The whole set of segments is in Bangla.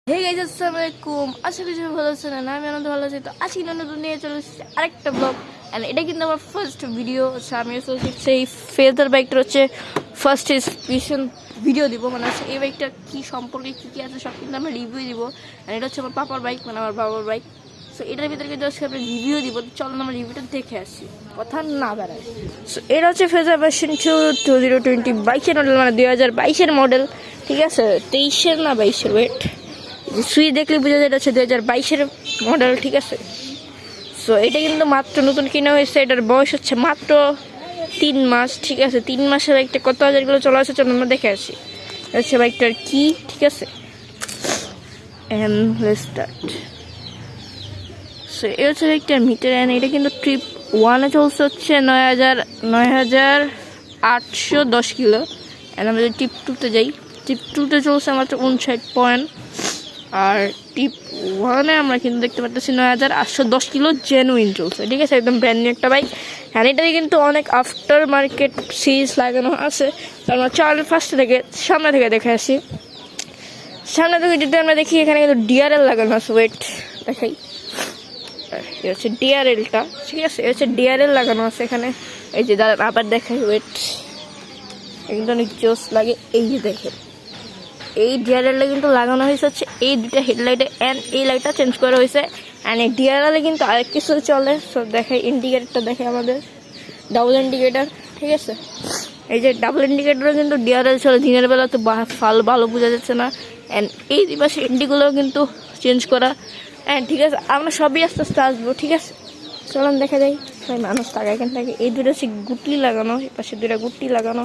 হে গাইস, আসসালামু আলাইকুম। আশা করি সবাই ভালো আছেন। আমি আনন্দ ভালো আছি। তো আজকে নতুন নিয়ে চলে এসেছি আরেকটা ব্লগ। অ্যান্ড এটা কিন্তু আমার ফার্স্ট ভিডিও হচ্ছে। আমি সেই ফেজার বাইকটার হচ্ছে ফার্স্ট এক্সপ্রেশন ভিডিও দিব, মানে হচ্ছে এই বাইকটা কী সম্পর্কে কী কী আছে সব কিন্তু আমরা রিভিউ দিব। অ্যান্ড এটা হচ্ছে আমার পাপার বাইক, মানে আমার বাবার বাইক। সো এটার ভিতরে কিন্তু আজকে আমরা রিভিউ দিব। চলো আমরা রিভিউটা দেখে আসি, কথা না বেড়ায়। সো এটা হচ্ছে ফেজার ভার্সন 2020 বাইকের মডেল, মানে 2022-এর মডেল। ঠিক আছে, 23-এর না 22-এর, ওয়েট সুই দেখলে বোঝা যায় এটা হচ্ছে 2022-এর মডেল। ঠিক আছে, সো এটা কিন্তু মাত্র নতুন কিনা হয়েছে। এটার বয়স হচ্ছে মাত্র 3 মাস। ঠিক আছে, 3 মাসের বাইকটা কত হাজারগুলো চলা আছে চলো আমরা দেখে আসি। হচ্ছে বাইকটার কি, ঠিক আছে। সো এটা হচ্ছে বাইকটার মিটার। অ্যান্ড এটা কিন্তু ট্রিপ 1-এ চলছে হচ্ছে 9,810 কিলো। অ্যান্ড আমরা যদি ট্রিপ 2-তে যাই, টিপ 2-তে চলছে মাত্র 59 পয়েন্ট। আর টিপ 1-এ আমরা কিন্তু দেখতে পাচ্ছি 9,810 কিলো জেনুইন চলছে। ঠিক আছে, একদম ব্র্যান্ড নিউ একটা বাইক। হ্যাঁ, এটাতে কিন্তু অনেক আফটার মার্কেট সিরিজ লাগানো আছে। তো আমরা চলেন ফার্স্ট থেকে সামনে থেকে দেখে আসি। সামনে থেকে যদি আমরা দেখি, এখানে কিন্তু ডিআরএল লাগানো আছে। ওয়েট দেখাই, এ হচ্ছে ডিআরএলটা। ঠিক আছে, এ হচ্ছে ডিআরএল লাগানো আছে এখানে। এই যে দাঁড়ান আবার দেখাই, ওয়েট একদম অনেক জোস লাগে। এই যে দেখেন, এই ডিআরএলটা কিন্তু লাগানো হয়েছে হচ্ছে এই দুইটা হেডলাইটে। অ্যান্ড এই লাইটটা চেঞ্জ করা হয়েছে। অ্যান্ড এই ডিআরএলে কিন্তু আরেক কিছু চলে। সো দেখাই, ইন্ডিকেটারটা দেখে আমাদের ডাবল ইন্ডিকেটার। ঠিক আছে, এই যে ডাবল ইন্ডিকেটারও কিন্তু ডিআরএল চলে। দিনের বেলা তো ভালো বোঝা যাচ্ছে না। অ্যান্ড এই পাশে ইন্ডিগুলো কিন্তু চেঞ্জ করা। অ্যান্ড ঠিক আছে, আমরা সবই আস্তে আস্তে আসবো। ঠিক আছে, চলুন দেখা যায়। ভাই মানুষ থাকে এখান থেকে। এই দুটো হচ্ছে গুটলি লাগানো, এই পাশে দুটা গুটলি লাগানো।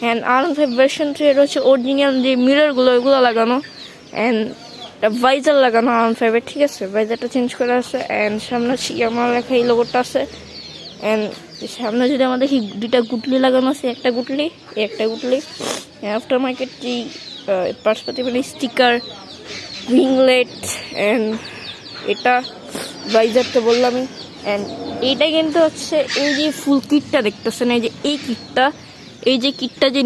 অ্যান্ড R15 ভার্সন 3 এর হচ্ছে অরিজিনাল যে মিররগুলো ওইগুলো লাগানো। অ্যান্ড ভাইজার লাগানো R15-এ। ঠিক আছে, ভাইজারটা চেঞ্জ করা আছে। অ্যান্ড সামনে হচ্ছে আমার লেখা এই লোগোটা আছে। অ্যান্ড সামনে যদি আমরা দেখি, দুইটা গুটলি লাগানো আছে, একটা গুটলি একটা গুটলি। আফটার মার্কেট যেই পার্সপাতি মানে স্টিকার, রিংলেট। অ্যান্ড এটা ভাইজার তো বললামই। অ্যান্ড এইটা কিন্তু হচ্ছে এই যে ফুল কিটটা দেখতেছেন, এই যে এই কিটটা, এই যে কিটটা যে